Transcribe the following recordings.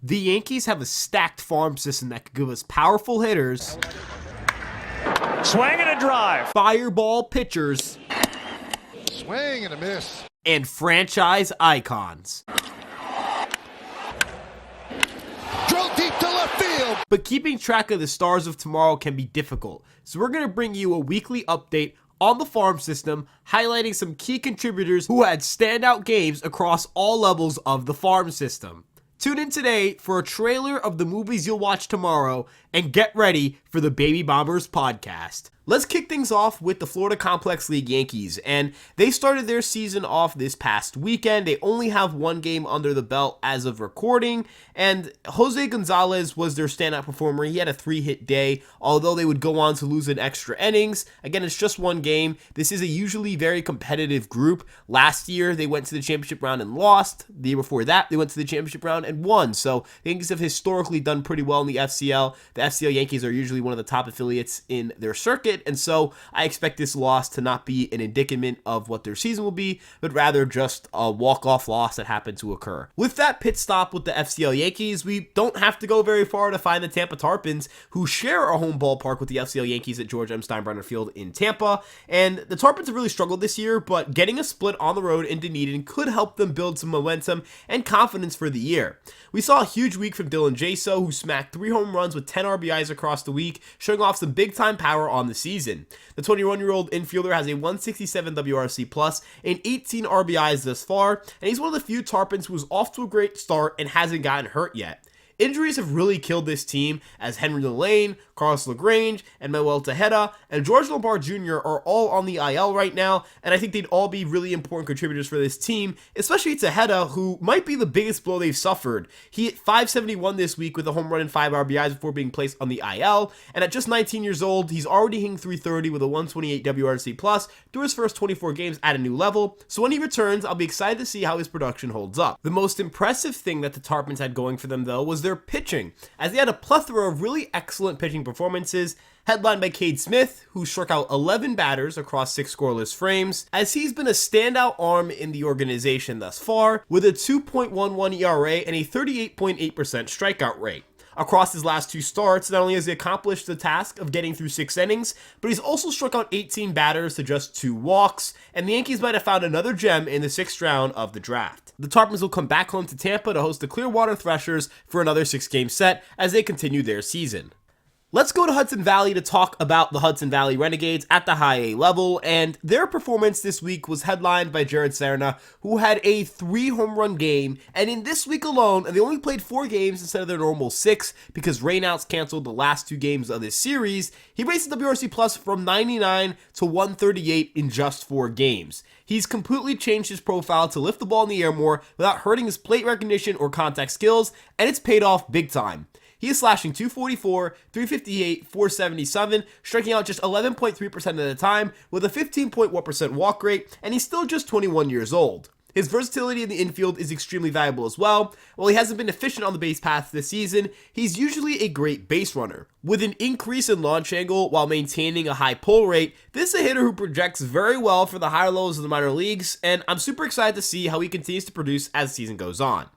The Yankees have a stacked farm system that could give us powerful hitters, swing and a drive, fireball pitchers, swing and a miss, and franchise icons. Drill deep to left field. But keeping track of the stars of tomorrow can be difficult, so we're going to bring you a weekly update on the farm system, highlighting some key contributors who had standout games across all levels of the farm system. Tune in today for a trailer of the movies you'll watch tomorrow, and get ready for the Baby Bombers podcast. Let's kick things off with the Florida Complex League Yankees, and they started their season off this past weekend. They only have one game under the belt as of recording, and Jose Gonzalez was their standout performer. He had a 3-hit day, although they would go on to lose in extra innings. Again, it's just one game. This is a usually very competitive group. Last year, they went to the championship round and lost. The year before that, they went to the championship round and won. So the Yankees have historically done pretty well in the FCL. The FCL Yankees are usually one of the top affiliates in their circuit, and so I expect this loss to not be an indictment of what their season will be, but rather just a walk-off loss that happened to occur. With that pit stop with the FCL Yankees, we don't have to go very far to find the Tampa Tarpons, who share a home ballpark with the FCL Yankees at George M. Steinbrenner Field in Tampa. And the Tarpons have really struggled this year, but getting a split on the road in Dunedin could help them build some momentum and confidence for the year. We saw a huge week from Dylan Jaso, who smacked 3 home runs with 10 RBIs across the week, showing off some big-time power on the season. The 21-year-old infielder has a 167 WRC plus and 18 RBIs thus far, and he's one of the few Tarpons who is off to a great start and hasn't gotten hurt yet. Injuries have really killed this team, as Henry Lane, Carlos LaGrange, and Manuel Tejeda, and George Lombard Jr. are all on the IL right now, and I think they'd all be really important contributors for this team, especially Tejeda, who might be the biggest blow they've suffered. He hit .571 this week with a home run and 5 RBIs before being placed on the IL, and at just 19 years old, he's already hitting .330 with a 128 WRC plus through his first 24 games at a new level, so when he returns, I'll be excited to see how his production holds up. The most impressive thing that the Tarpons had going for them, though, was their pitching, as they had a plethora of really excellent pitching performances, headlined by Cade Smith, who struck out 11 batters across 6 scoreless frames, as he's been a standout arm in the organization thus far, with a 2.11 ERA and a 38.8% strikeout rate. Across his last 2 starts, not only has he accomplished the task of getting through 6 innings, but he's also struck out 18 batters to just 2 walks, and the Yankees might have found another gem in the 6th round of the draft. The Tarpons will come back home to Tampa to host the Clearwater Threshers for another 6-game set as they continue their season. Let's go to Hudson Valley to talk about the Hudson Valley Renegades at the high A level, and their performance this week was headlined by Jared Serna, who had a 3 home run game, and in this week alone, they only played 4 games instead of their normal 6 because rainouts canceled the last 2 games of this series. He raised the WRC plus from 99 to 138 in just 4 games. He's completely changed his profile to lift the ball in the air more without hurting his plate recognition or contact skills, and it's paid off big time. He is slashing .244, .358, .477, striking out just 11.3% of the time with a 15.1% walk rate, and he's still just 21 years old. His versatility in the infield is extremely valuable as well. While he hasn't been efficient on the base paths this season, he's usually a great base runner. With an increase in launch angle while maintaining a high pull rate, this is a hitter who projects very well for the higher levels of the minor leagues, and I'm super excited to see how he continues to produce as the season goes on.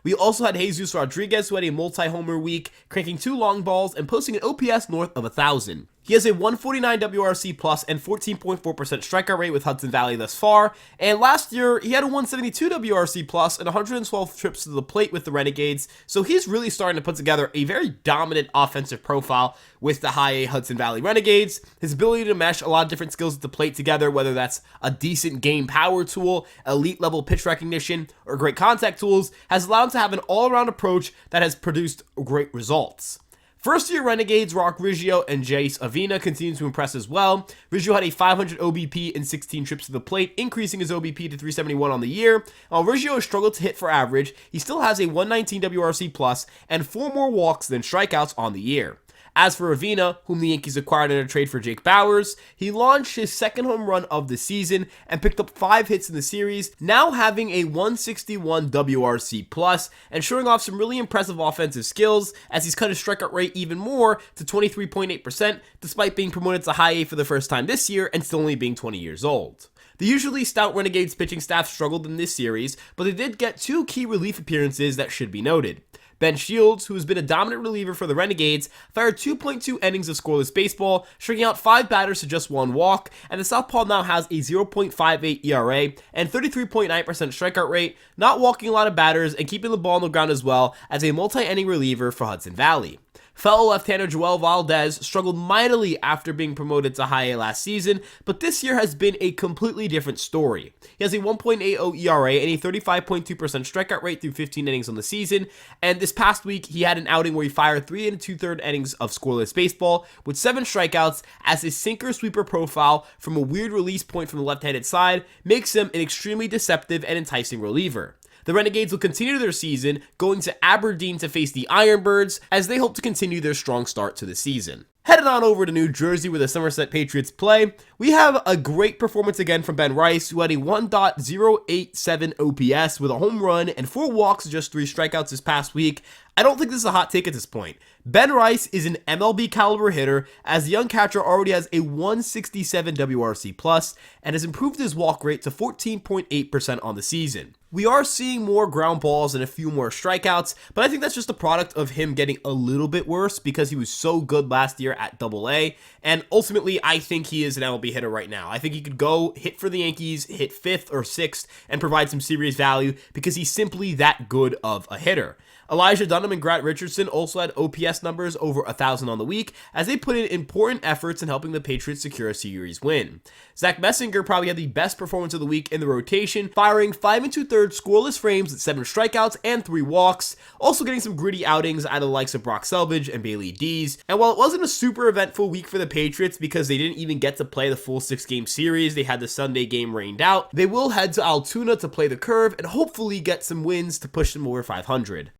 We also had Jesus Rodriguez, who had a multi-homer week, cranking 2 long balls and posting an OPS north of 1,000. He has a 149 WRC plus and 14.4% strikeout rate with Hudson Valley thus far, and last year he had a 172 WRC plus and 112 trips to the plate with the Renegades, so he's really starting to put together a very dominant offensive profile with the high A Hudson Valley Renegades. His ability to mesh a lot of different skills at the plate together, whether that's a decent game power tool, elite level pitch recognition, or great contact tools, has allowed him to have an all-around approach that has produced great results. First-year Renegades Rock Riggio and Jace Avina continue to impress as well. Riggio had a 500 OBP and 16 trips to the plate, increasing his OBP to 371 on the year. While Riggio has struggled to hit for average, he still has a 119 WRC plus and 4 more walks than strikeouts on the year. As for Avina, whom the Yankees acquired in a trade for Jake Bauers, he launched his 2nd home run of the season and picked up 5 hits in the series, now having a 161 WRC plus and showing off some really impressive offensive skills as he's cut his strikeout rate even more to 23.8% despite being promoted to high A for the first time this year and still only being 20 years old. The usually stout Renegades pitching staff struggled in this series, but they did get 2 key relief appearances that should be noted. Ben Shields, who has been a dominant reliever for the Renegades, fired 2.2 innings of scoreless baseball, striking out 5 batters to just 1 walk, and the southpaw now has a 0.58 ERA and 33.9% strikeout rate, not walking a lot of batters and keeping the ball on the ground as well as a multi-inning reliever for Hudson Valley. Fellow left-hander Joel Valdez struggled mightily after being promoted to high A last season, but this year has been a completely different story. He has a 1.80 ERA and a 35.2% strikeout rate through 15 innings on the season, and this past week he had an outing where he fired 3 2/3 innings of scoreless baseball with 7 strikeouts, as his sinker-sweeper profile from a weird release point from the left-handed side makes him an extremely deceptive and enticing reliever. The Renegades will continue their season, going to Aberdeen to face the Ironbirds, as they hope to continue their strong start to the season. Headed on over to New Jersey where the Somerset Patriots play, we have a great performance again from Ben Rice, who had a 1.087 OPS with a home run and 4 walks and just 3 strikeouts this past week. I don't think this is a hot take at this point. Ben Rice is an MLB caliber hitter, as the young catcher already has a 167 WRC plus and has improved his walk rate to 14.8% on the season. We are seeing more ground balls and a few more strikeouts, but I think that's just a product of him getting a little bit worse because he was so good last year at AA, and ultimately I think he is an MLB hitter right now. I think he could go hit for the Yankees, hit 5th or 6th, and provide some serious value because he's simply that good of a hitter. Elijah Dunham and Grant Richardson also had OPS numbers over 1,000 on the week, as they put in important efforts in helping the Patriots secure a series win. Zach Messinger probably had the best performance of the week in the rotation, firing 5 2/3 scoreless frames with 7 strikeouts and 3 walks, also getting some gritty outings out of the likes of Brock Selvage and Bailey Dees. And while it wasn't a super eventful week for the Patriots because they didn't even get to play the full 6-game series, they had the Sunday game rained out, they will head to Altoona to play the curve and hopefully get some wins to push them over 500.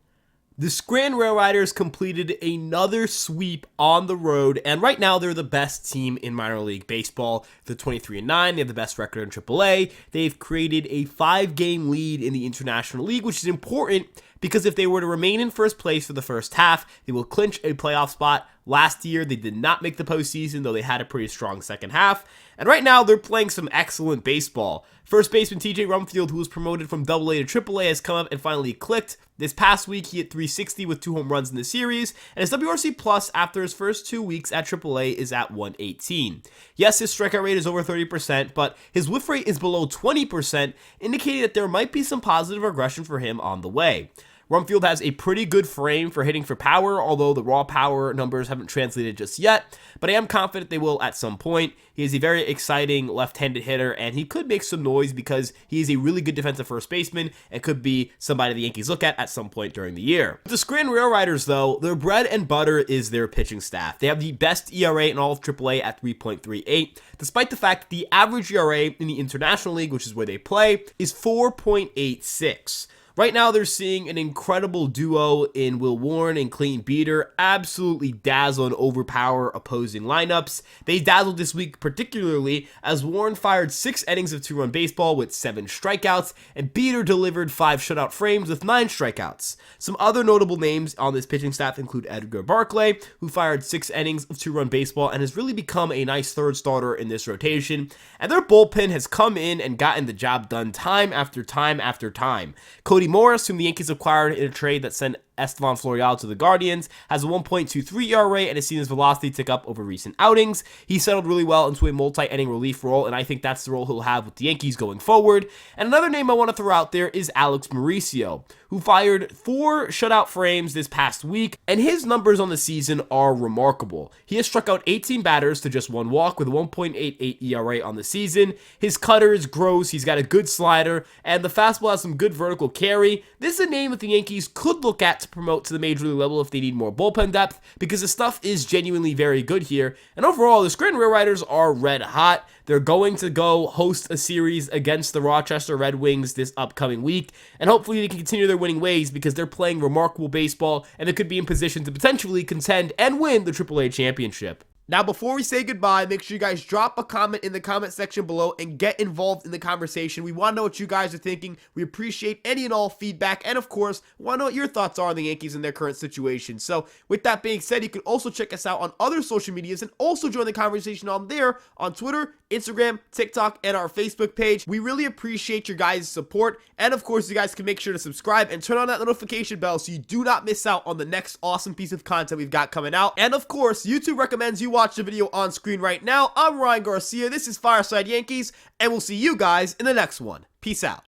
The Scranton RailRiders completed another sweep on the road, and right now they're the best team in minor league baseball. They're 23-9, they have the best record in AAA. They've created a 5-game lead in the International League, which is important because if they were to remain in first place for the first half, they will clinch a playoff spot. Last year, they did not make the postseason, though they had a pretty strong second half. And right now, they're playing some excellent baseball. First baseman TJ Rumfield, who was promoted from AA to AAA, has come up and finally clicked. This past week, he hit 360 with 2 home runs in the series, and his WRC plus after his first 2 weeks at AAA is at 118. Yes, his strikeout rate is over 30%, but his whiff rate is below 20%, indicating that there might be some positive regression for him on the way. Rumfield has a pretty good frame for hitting for power, although the raw power numbers haven't translated just yet, but I am confident they will at some point. He is a very exciting left-handed hitter, and he could make some noise because he is a really good defensive first baseman and could be somebody the Yankees look at some point during the year. The Scranton RailRiders, though, their bread and butter is their pitching staff. They have the best ERA in all of AAA at 3.38, despite the fact that the average ERA in the International League, which is where they play, is 4.86. Right now, they're seeing an incredible duo in Will Warren and Clayton Beeter absolutely dazzle and overpower opposing lineups. They dazzled this week particularly as Warren fired 6 innings of 2-run baseball with 7 strikeouts, and Beeter delivered 5 shutout frames with 9 strikeouts. Some other notable names on this pitching staff include Edgar Barclay, who fired 6 innings of 2-run baseball and has really become a nice third starter in this rotation. And their bullpen has come in and gotten the job done time after time after time. Cody Morris, whom the Yankees acquired in a trade that sent Estevan Florial to the Guardians, has a 1.23 ERA and has seen his velocity tick up over recent outings. He settled really well into a multi-inning relief role, and I think that's the role he'll have with the Yankees going forward. And another name I want to throw out there is Alex Mauricio, who fired 4 shutout frames this past week, and his numbers on the season are remarkable. He has struck out 18 batters to just 1 walk with a 1.88 ERA on the season. His cutter is gross, he's got a good slider, and the fastball has some good vertical carry. This is a name that the Yankees could look at to promote to the major league level if they need more bullpen depth, because the stuff is genuinely very good here. And overall, the Scranton RailRiders are red hot. They're going to go host a series against the Rochester Red Wings this upcoming week, and hopefully they can continue their winning ways because they're playing remarkable baseball and they could be in position to potentially contend and win the AAA championship. Now, before we say goodbye, make sure you guys drop a comment in the comment section below and get involved in the conversation. We want to know what you guys are thinking. We appreciate any and all feedback, and of course, want to know what your thoughts are on the Yankees and their current situation. So, with that being said, you can also check us out on other social medias and also join the conversation on there on Twitter, Instagram, TikTok, and our Facebook page. We really appreciate your guys' support, and of course, you guys can make sure to subscribe and turn on that notification bell so you do not miss out on the next awesome piece of content we've got coming out. And of course, YouTube recommends you watch the video on screen right now. I'm Ryan Garcia, this is Fireside Yankees, and we'll see you guys in the next one. Peace out.